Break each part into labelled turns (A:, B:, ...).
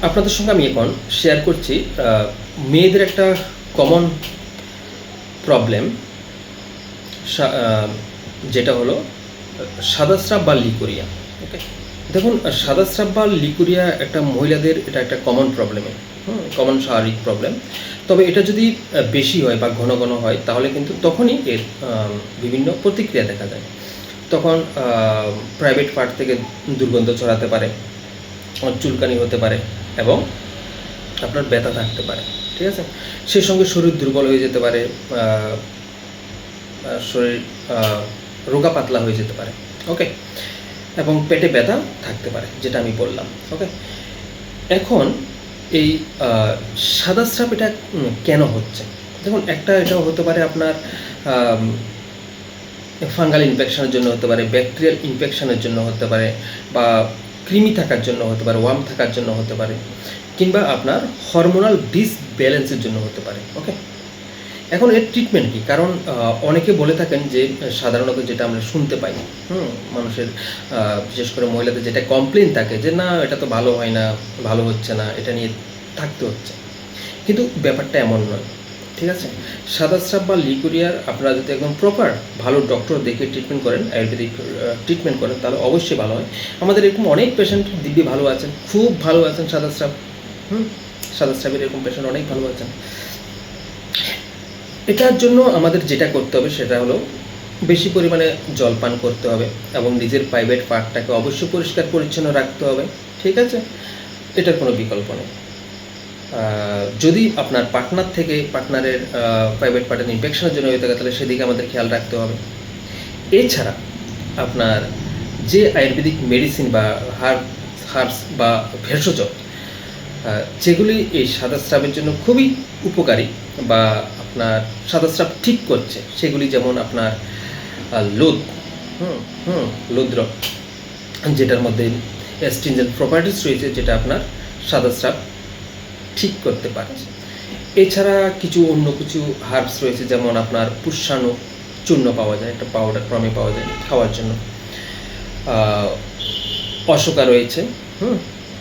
A: আপনাদের সঙ্গে আমি এখন শেয়ার করছি মেয়েদের একটা কমন প্রবলেম, যেটা হলো সাদা স্রাব বা লিকুরিয়া। ওকে, দেখুন, সাদা স্রাব বা লিকুরিয়া একটা মহিলাদের এটা একটা কমন প্রবলেমে, কমন শারীরিক প্রবলেম। তবে এটা যদি বেশি হয় বা ঘন ঘন হয় তাহলে কিন্তু তখনই এর বিভিন্ন প্রতিক্রিয়া দেখা যায়। তখন প্রাইভেট পার্ট থেকে দুর্গন্ধ ছড়াতে পারে, চুলকানি হতে পারে এবং আপনার ব্যথা থাকতে পারে। ঠিক আছে, সেই সঙ্গে শরীর দুর্বল হয়ে যেতে পারে, শরীর রোগা পাতলা হয়ে যেতে পারে। ওকে, এবং পেটে ব্যথা থাকতে পারে, যেটা আমি বললাম। ওকে, এখন এই সাদা স্রাব এটা কেন হচ্ছে? দেখুন, একটা এটাও হতে পারে আপনার ফাঙ্গাল ইনফেকশনের জন্য হতে পারে, ব্যাকটেরিয়াল ইনফেকশনের জন্য হতে পারে, বা কৃমি থাকার জন্য হতে পারে, ওয়ার্ম থাকার জন্য হতে পারে, কিংবা আপনার হরমোনাল ডিসব্যালেন্সের জন্য হতে পারে। ওকে, এখন এর ট্রিটমেন্ট কী? কারণ অনেকে বলে থাকেন যে সাধারণত যেটা আমরা শুনতে পাই, মানুষের বিশেষ করে মহিলাদের যেটা কমপ্লেন থাকে যে না, এটা তো ভালো হয় না, ভালো হচ্ছে না, এটা নিয়ে থাকতে হচ্ছে। কিন্তু ব্যাপারটা এমন নয়। ঠিক আছে, সাদা স্রাব বা লিকুরিয়ার আপনারা যদি একদম প্রপার ভালো ডক্টর দেখে ট্রিটমেন্ট করেন, আয়ুর্বেদিক ট্রিটমেন্ট করেন, তাহলে অবশ্যই ভালো হয়। আমাদের এরকম অনেক পেশেন্ট দিব্যি ভালো আছেন, খুব ভালো আছেন। সাদা স্রাব, সাদা স্রাবের এরকম পেশেন্ট অনেক ভালো আছেন। এটার জন্য আমাদের যেটা করতে হবে সেটা হলো বেশি পরিমাণে জল পান করতে হবে এবং নিজের প্রাইভেট পার্টটাকে অবশ্যই পরিষ্কার পরিচ্ছন্ন রাখতে হবে। ঠিক আছে, এটার কোনো বিকল্প নেই। যদি আপনার পার্টনারের প্রাইভেট পার্টের ইনফেকশনের জন্য হয়ে থাকে, তাহলে সেদিকে আমাদের খেয়াল রাখতে হবে। এছাড়া আপনার যে আয়ুর্বেদিক মেডিসিন বা হার্বস বা ভেষজ যেগুলি এই সাদা স্রাবের জন্য খুবই উপকারী বা আপনার সাদা স্রাব ঠিক করছে, সেগুলি যেমন আপনার লোদ, লোদ্র, যেটার মধ্যে অ্যাস্ট্রিনজেন্ট প্রপার্টিস রয়েছে, যেটা আপনার সাদা স্রাব ঠিক করতে পারছে। এছাড়া অন্য কিছু হার্বস রয়েছে, যেমন আপনার পুষ্যাণু চূর্ণ পাওয়া যায়, একটা পাউডার ক্রমে পাওয়া যায় খাওয়ার জন্য। অশোকা রয়েছে,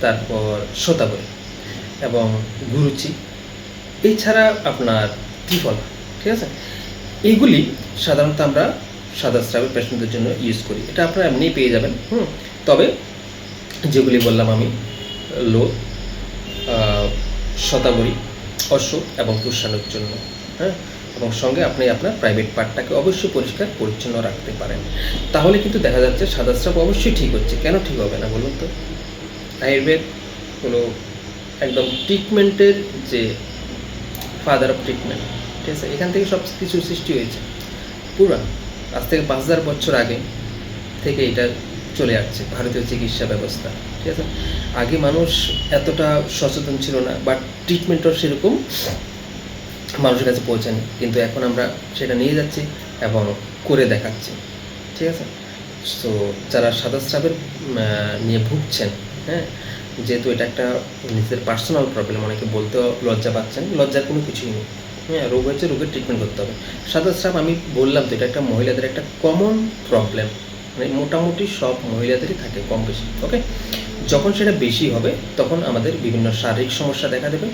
A: তারপর শতাবরী এবং গুরুচি। এছাড়া আপনার ত্রিফলা। ঠিক আছে, এইগুলি সাধারণত আমরা সাদা স্রাবের পেশেন্টদের জন্য ইউজ করি। এটা আপনারা এমনিই পেয়ে যাবেন। তবে যেগুলি বললাম আমি, লোদ, শতাবরী, অশোক এবং পুষ্যাণুর জন্য, এবং সঙ্গে আপনি আপনার প্রাইভেট পার্টটাকে অবশ্যই পরিষ্কার পরিচ্ছন্ন রাখতে পারেন। তাহলে কিন্তু দেখা যাচ্ছে সাদা স্রাব অবশ্যই ঠিক হচ্ছে। কেন ঠিক হবে না বলুন তো? আয়ুর্বেদ হলো একদম ট্রিটমেন্টের যে ফাদার অফ ট্রিটমেন্ট। ঠিক আছে, এখান থেকে সব কিছু সৃষ্টি হয়েছে। পুরা আজ থেকে 5000 বছর আগে থেকে এটা চলে আসছে ভারতীয় চিকিৎসা ব্যবস্থা। ঠিক আছে, আগে মানুষ এতটা সচেতন ছিল না, বাট ট্রিটমেন্টও সেরকম মানুষের কাছে পৌঁছায়নি, কিন্তু এখন আমরা সেটা নিয়ে যাচ্ছি এবং করে দেখাচ্ছি। ঠিক আছে, সো যারা সাদা স্রাবের নিয়ে ভুগছেন, যেহেতু এটা একটা নিজের পার্সোনাল প্রবলেম, অনেকে বলতেও লজ্জা পাচ্ছেন, লজ্জার কোনো কিছুই নেই। রোগ হচ্ছে, রোগের ট্রিটমেন্ট করতে হবে। সাদা স্রাব আমি বললাম তো, এটা একটা মহিলাদের একটা কমন প্রবলেম, মানে মোটামুটি সব মহিলাদেরই থাকে কম বেশি। ওকে, যখন সেটা বেশি হবে তখন আমাদের বিভিন্ন শারীরিক সমস্যা দেখা দেবে।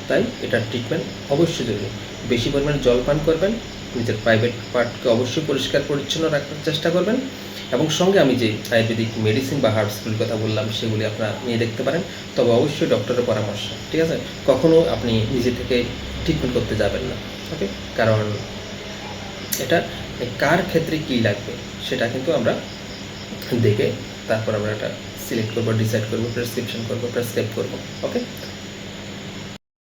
A: তাই এটার ট্রিটমেন্ট অবশ্যই জরুরি। বেশি পরিমাণে জল পান করবেন, নিজের প্রাইভেট পার্টকে অবশ্যই পরিষ্কার পরিচ্ছন্ন রাখার চেষ্টা করবেন, এবং সঙ্গে আমি যে আয়ুর্বেদিক মেডিসিন বা হার্বসগুলির কথা বললাম সেগুলি আপনারা নিয়ে দেখতে পারেন, তবে অবশ্যই ডক্টরের পরামর্শ। ঠিক আছে, কখনও আপনি নিজে থেকে ট্রিটমেন্ট করতে যাবেন না। ওকে, কারণ এটা কার ক্ষেত্রে কী লাগবে সেটা কিন্তু আমরা দেখে তারপর আমরা এটা সিলেক্ট করবো, ডিসাইড করবো, প্রেসক্রিপশন করবো, প্রেসক্রাইব করবো। ওকে।